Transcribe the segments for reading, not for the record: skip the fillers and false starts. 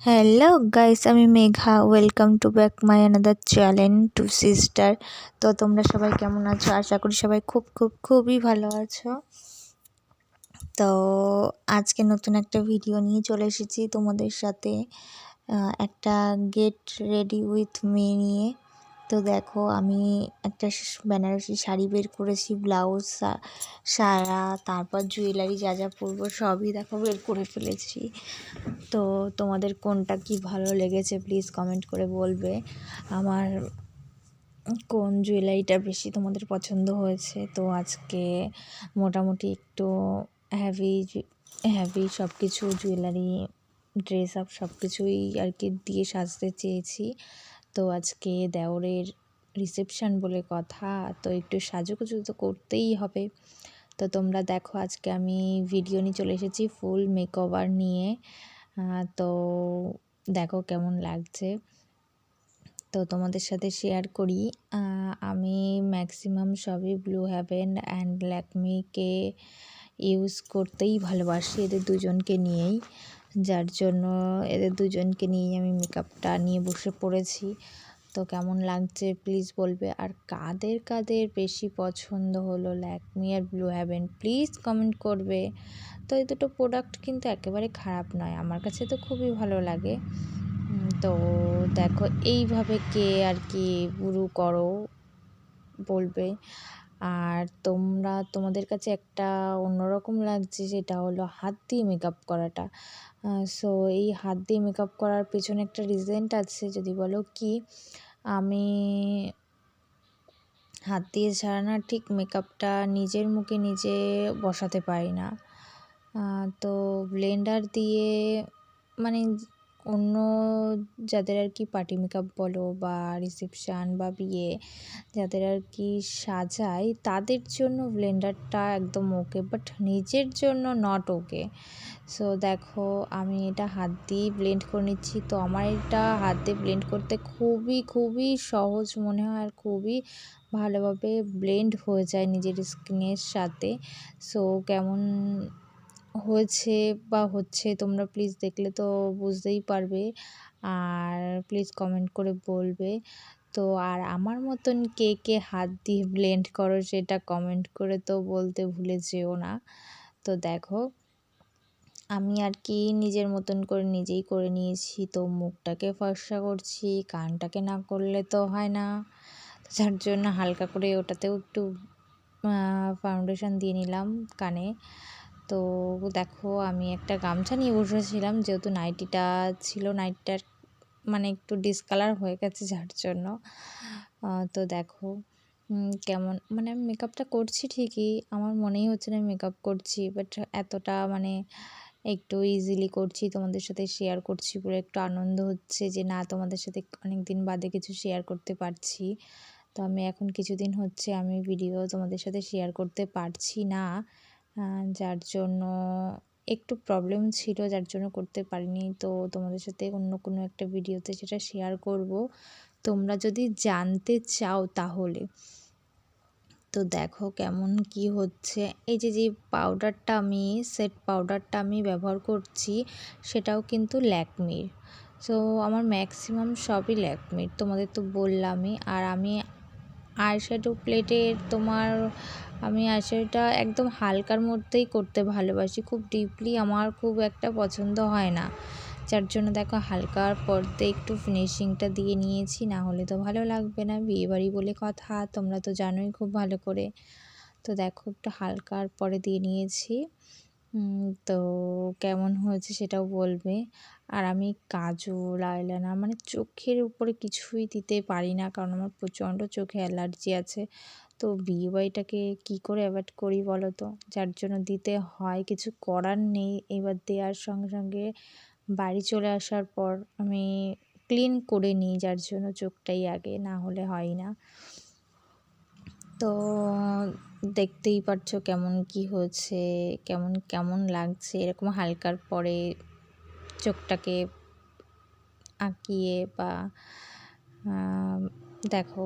Hello guys, আমি Megha. Welcome to back my another challenge two sister. তো তোমরা সবাই কেমন আছো? আশা করি সবাই খুবই ভালো আছো। তো আজকে নতুন একটা ভিডিও নিয়ে চলে এসেছি তোমাদের সাথে, একটা গেট রেডি উইথ মি নিয়ে। তো দেখো, আমি একটা বেনারসি শাড়ি বের করেছি, ব্লাউজ, সায়া, তারপর জুয়েলারি যা যা পরবো সবই দেখো বের করে ফেলেছি। তো তোমাদের কোনটা কি ভালো লেগেছে প্লিজ কমেন্ট করে বলবে। আমার কোন জুয়েলারিটা বেশি তোমাদের পছন্দ হয়েছে। তো আজকে মোটামুটি একটু হ্যাভি হ্যাভি সব কিছু জুয়েলারি, ড্রেস আপ সব কিছুই আর কি দিয়ে সাজতে চেয়েছি। তো আজকে দেওরের রিসেপশান বলে কথা, তো একটু সাজুগুজু তো করতেই হবে। তো তোমরা দেখো, আজকে আমি ভিডিও নিয়ে চলে এসেছি ফুল মেকওভার নিয়ে। তো দেখো কেমন লাগছে। তো তোমাদের সাথে শেয়ার করি। আমি ম্যাক্সিমাম সবই ব্লু হেভেন অ্যান্ড ল্যাকমিকে ইউজ করতেই ভালোবাসি, এদের দুজনকে নিয়েই। যার জন্য এদের দুজনকে নিয়েই আমি মেকআপটা নিয়ে বসে পড়েছি। তো কেমন লাগছে প্লিজ বলবে। আর কাদের বেশি পছন্দ হলো ল্যাকমি আর ব্লু হেভেন প্লিজ কমেন্ট করবে। তো এই দুটো প্রোডাক্ট কিন্তু একেবারে খারাপ নয়, আমার কাছে তো খুবই ভালো লাগে। তো দেখো, এইভাবে কে আর কি গুরু করো বলবে। আর তোমাদের কাছে একটা অন্যরকম লাগছে, সেটা হলো হাত দিয়ে মেকআপ করাটা। সো এই হাত দিয়ে মেকআপ করার পেছনে একটা রিজেন্ট আছে। যদি বলো কি, আমি হাত দিয়ে ছাড়া না ঠিক মেকআপটা নিজের মুখে নিজে বসাতে পারি না। তো ব্লেন্ডার দিয়ে, মানে অন্য যাদের আর কি পার্টি মেকআপ বলো বা রিসেপশান বা বিয়ে যাদের আর কি সাজায়, তাদের জন্য ব্লেন্ডারটা একদম ওকে, বাট নিজের জন্য নট ওকে। সো দেখো, আমি এটা হাত দিয়ে ব্লেন্ড করে নিচ্ছি। তো আমার এটা হাত দিয়ে ব্লেন্ড করতে খুবই সহজ মনে হয়, আর খুবই ভালোভাবে ব্লেন্ড হয়ে যায় নিজের স্কিনের সাথে। সো কেমন হয়েছে বা হচ্ছে তোমরা প্লিজ দেখলে তো বুঝতেই পারবে, আর প্লিজ কমেন্ট করে বলবে। তো আর আমার মতন কে হাত দিয়ে ব্লেন্ড করো সেটা কমেন্ট করে তো বলতে ভুলে যেও না। তো দেখো, আমি আর কি নিজের মতন করে নিজেই করে নিয়েছি। তো মুখটাকে ফর্সা করছি, কানটাকে না করলে তো হয় না। যার জন্য হালকা করে ওটাতেও একটু ফাউন্ডেশন দিয়ে নিলাম কানে। তো দেখো, আমি একটা গামছা নিয়ে বসেছিলাম, যেহেতু নাইটিটা ছিল, নাইটিটার মানে একটু ডিসকালার হয়ে গেছে, যার জন্য। তো দেখো কেমন, মানে আমি মেকআপটা করছি ঠিকই, আমার মনেই হচ্ছে না মেকআপ করছি, বাট এতটা মানে একটু ইজিলি করছি, তোমাদের সাথে শেয়ার করছি বলে একটু আনন্দ হচ্ছে যে না, তোমাদের সাথে অনেক দিন বাদে কিছু শেয়ার করতে পারছি। তো আমি এখন কিছুদিন হচ্ছে আমি ভিডিও তোমাদের সাথে শেয়ার করতে পারছি না, যার জন্য একটু প্রবলেম ছিল, যার জন্য করতে পারিনি। তো তোমাদের সাথে অন্য কোনো একটা ভিডিওতে সেটা শেয়ার করব, তোমরা যদি জানতে চাও তাহলে। তো দেখো কেমন কি হচ্ছে। এই যে পাউডারটা, আমি সেট পাউডারটা আমি ব্যবহার করছি, সেটাও কিন্তু ল্যাকমির। সো আমার ম্যাক্সিমাম সবই ল্যাকমির, তোমাদের তো বললামই। আর আমি আইশ্যাডো প্লেটের আমি আইশ্যাডোটা একদম হালকার মধ্যেই করতে ভালোবাসি, খুব ডিপলি আমার খুব একটা পছন্দ হয় না। যার জন্য দেখো, হালকার পরতে একটু ফিনিশিংটা দিয়ে নিয়েছি, না হলে তো ভালো লাগবে না, বিয়েবাড়ি বলে কথা, তোমরা তো জানোই খুব ভালো করে। তো দেখো, একটু হালকার পরে দিয়ে নিয়েছি। তো কেমন হয়েছে সেটাও বলবে। আর আমি কাজল, আইলাইনার মানে চোখের উপরে কিছুই দিতে পারি না, কারণ আমার প্রচণ্ড চোখে অ্যালার্জি আছে। তো বিয়েবাড়িটাকে কী করে অ্যাভয়েড করি বলো তো, যার জন্য দিতে হয়, কিছু করার নেই। এবার দেওয়ার সঙ্গে বাড়ি চলে আসার পর আমি ক্লিন করে নিই, যার জন্য চোখটাই আগে, না হলে হয় না। তো দেখতেই পারছো কেমন কি হয়েছে, কেমন লাগছে। এরকম হালকার পরে চোখটাকে আঁকিয়ে বা দেখো,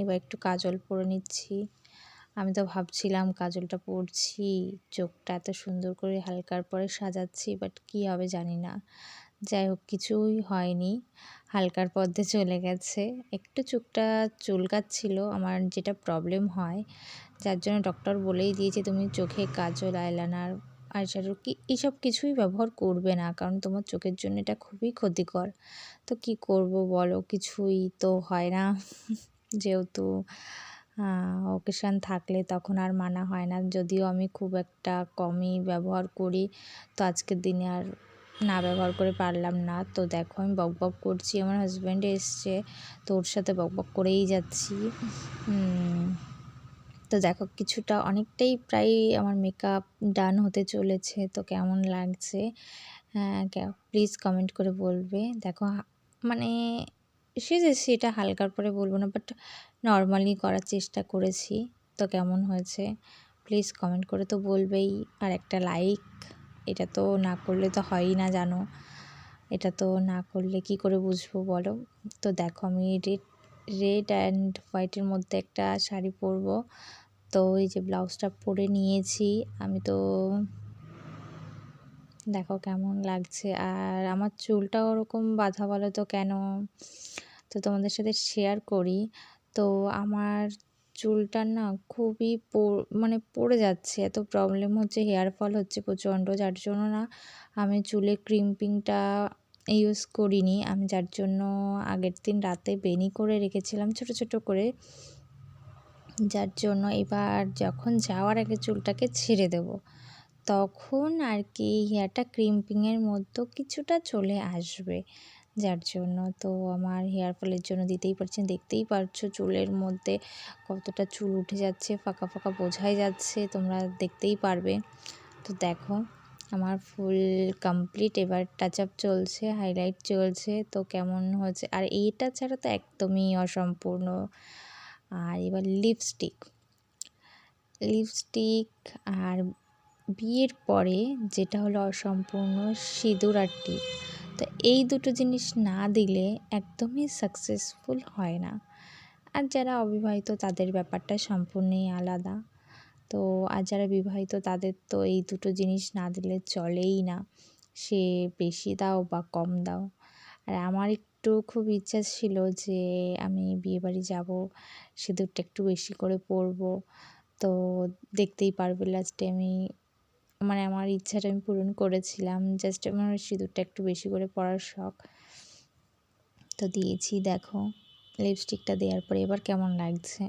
এবার একটু কাজল পরে নিচ্ছি। আমি তো ভাবছিলাম কাজলটা পরছি, চোখটা এত সুন্দর করে হালকার পরে সাজাচ্ছি, বাট কী হবে জানি না। যাই হোক কিছুই হয়নি, হালকার পথে চলে গেছে। একটু চোখটা চুলকাচ্ছিল, আমার যেটা প্রবলেম হয়, যার জন্য ডক্টর বলেই দিয়েছে তুমি চোখে কাজল, আইলাইনার, আইশ্যাডো কি এসব কিছুই ব্যবহার করবে না, কারণ তোমার চোখের জন্য এটা খুবই ক্ষতিকর। তো কি করব বলো, কিছুই তো হয় না। যেহেতু অকেশান থাকলে তখন আর মানা হয় না, যদিও আমি খুব একটা কমই ব্যবহার করি, তো আজকের দিনে আর না ব্যবহার করে পারলাম না। তো দেখো আমি বকবক করছি, আমার হাজব্যান্ড এসছে, তো ওর সাথে বকবক করেই যাচ্ছি। তো দেখো কিছুটা অনেকটাই প্রায় আমার মেকআপ ডান হতে চলেছে, তো কেমন লাগছে প্লিজ কমেন্ট করে বলবে। দেখো মানে সেজেছি, এটা হালকার পরে বলবো না, বাট নর্মালি করার চেষ্টা করেছি। তো কেমন হয়েছে প্লিজ কমেন্ট করে তো বলবেই, আর একটা লাইক, এটা তো না করলে তো হয়ই না জানো, এটা তো না করলে কি করে বুঝবো বলো। তো দেখো আমি রেড অ্যান্ড হোয়াইটের মধ্যে একটা শাড়ি পরবো, তো এই যে ব্লাউজটা পরে নিয়েছি আমি। তো দেখো কেমন লাগছে, আর আমার চুলটাও ওরকম বাঁধা বলো তো কেন, তো তোমাদের সাথে শেয়ার করি। তো আমার চুলটার না খুবই মানে পড়ে যাচ্ছে, এত প্রবলেম হচ্ছে, হেয়ার ফল হচ্ছে প্রচণ্ড, যার জন্য না আমি চুলে ক্রিম্পিংটা ইউজ করিনি আমি, যার জন্য আগের দিন রাতে বেনি করে রেখেছিলাম ছোট ছোট করে, যার জন্য এবার যখন যাওয়ার আগে চুলটাকে ছেড়ে দেব, তখন আর কি হেয়ারটা ক্রিম্পিংয়ের মধ্যে কিছুটা চলে আসবে, যার জন্য তো আমার হেয়ার ফলের জন্য দেখতেই পারছো চুলের মধ্যে কতটা চুল উঠে যাচ্ছে, ফাঁকা ফাঁকা বোঝাই যাচ্ছে, তোমরা দেখতেই পারবে। তো দেখো আমার ফুল কমপ্লিট, এবার টাচ আপ চলছে, হাইলাইট চলছে, তো কেমন হয়েছে, আর এইটা ছাড়া তো একদমই অসম্পূর্ণ। আর এবার লিপস্টিক আর বিয়ের পরে যেটা হলো অসম্পূর্ণ, সিঁদুর আর টিপ। তো এই দুটো জিনিস না দিলে একদমই সাকসেসফুল হয় না। আর যারা অবিবাহিত তাদের ব্যাপারটা সম্পূর্ণই আলাদা। তো আর যারা বিবাহিত তাদের তো এই দুটো জিনিস না দিলে চলেই না, সে বেশি দাও বা কম দাও। আর আমার একটু খুব ইচ্ছা ছিল যে আমি বিয়েবাড়ি যাব, সিঁদুরটা একটু বেশি করে পরবো। তো দেখতেই পারবে লাস্টে আমি মানে আমার ইচ্ছাটা আমি পূরণ করেছিলাম, জাস্ট আমার সিঁদুরটা একটু বেশি করে পরার শখ। তো দিয়েছি, দেখো লিপস্টিকটা দেওয়ার পরে এবার কেমন লাগছে।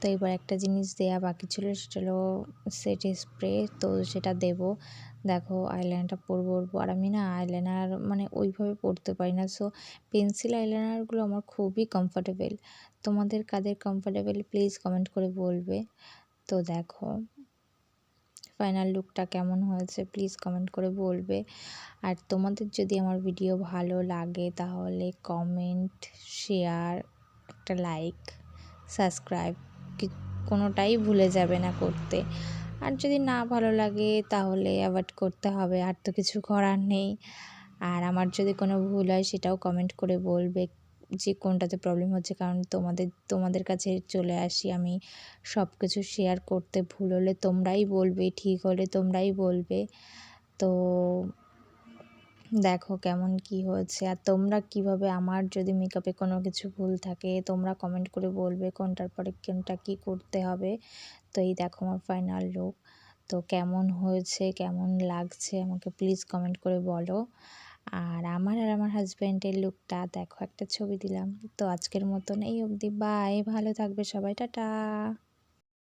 তো এবার একটা জিনিস দেয়া বাকি ছিল, সেটা হলো সেট স্প্রে, তো সেটা দেব। দেখো আইলাইনারটা পরবো, আর আমি না আইলাইনার মানে ওইভাবে পরতে পারি না, সো পেন্সিল আইলাইনারগুলো আমার খুবই কমফোর্টেবল। তোমাদের কাদের কমফোর্টেবল প্লিজ কমেন্ট করে বলবে। তো দেখো ফাইনাল লুকটা কেমন হয়েছে প্লিজ কমেন্ট করে বলবে। আর তোমাদের যদি আমার ভিডিও ভালো লাগে তাহলে কমেন্ট, শেয়ার, একটা লাইক, সাবস্ক্রাইব কোনোটাই ভুলে যাবে না করতে। আর যদি না ভালো লাগে তাহলে অ্যাভয়েড করতে হবে, আর তো কিছু করার নেই। আর আমার যদি কোনো ভুল হয় সেটাও কমেন্ট করে বলবে যে কোনটাতে প্রবলেম হচ্ছে, কারণ তোমাদের কাছে চলে আসি আমি সব কিছু শেয়ার করতে, ভুল হলে তোমরাই বলবে, ঠিক হলে তোমরাই বলবে। তো দেখো কেমন কি হয়েছে, আর তোমরা কিভাবে, আমার যদি মেকআপে কোনো কিছু ভুল থাকে তোমরা কমেন্ট করে বলবে কোনটার পরে কোনটা কী করতে হবে। তো এই দেখো আমার ফাইনাল লুক, তো কেমন হয়েছে কেমন লাগছে আমাকে প্লিজ কমেন্ট করে বলো। আর আমার হাজব্যান্ডের লুকটা দেখো, একটা ছবি দিলাম। তো আজকের মতন এই অবধি, বাই, ভালো থাকবে সবাই, টাটা।